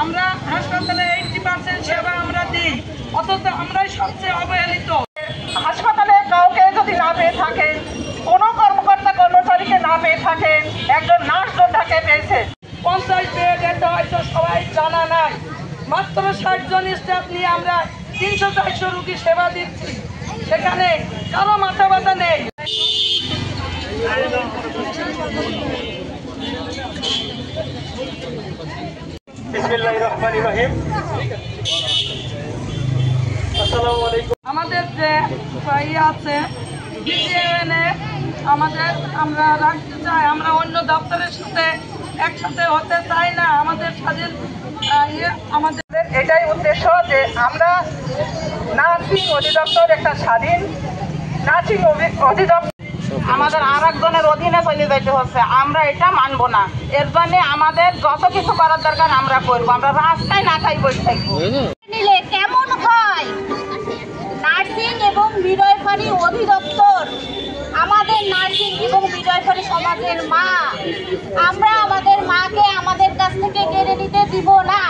আমরা হাসপাতালে 80% সেবা আমরা দিই, অথচ আমরাই সবচেয়ে অবহেলিত। হাসপাতালে কাউকে যদি না পেয়ে থাকেন, কোনো কর্মকর্তা কর্মচারীকে না পেয়ে থাকেন, একজন নার্স যোদ্ধাকে পেয়েছে। 50 বেড, এটা হয়তো সবাই জানা নাই। মাত্র 60 জন স্টাফ নিয়ে আমরা 300-400 রোগী সেবা দিচ্ছি, সেখানে কারো মাথা ব্যথা নেই। আমাদের যে আছে আমাদের, আমরা রাখতে চাই, আমরা অন্য দপ্তরের সাথে একসাথে হতে চাই না। আমাদের স্বাধীন আমাদের এটাই উদ্দেশ্য যে আমরা নার্সিং অধিদপ্তর একটা স্বাধীন নার্সিং অধিদপ্তর আমাদের আর একজনের অধীনে চলে যেতে হচ্ছে, আমরা এটা মানবো না। এর জন্য আমাদের যত কিছু করার দরকার আমরা করবো, আমরা রাস্তায় না খাই বসে থাকবো। নিলে কেমন হয়? নার্সিং এবং মিডওয়াইফারি অধিদপ্তর আমাদের নার্সিং এবং মিডওয়াইফারি সমাজের মা, আমরা আমাদের মাকে আমাদের কাছ থেকে কেড়ে নিতে দিব না।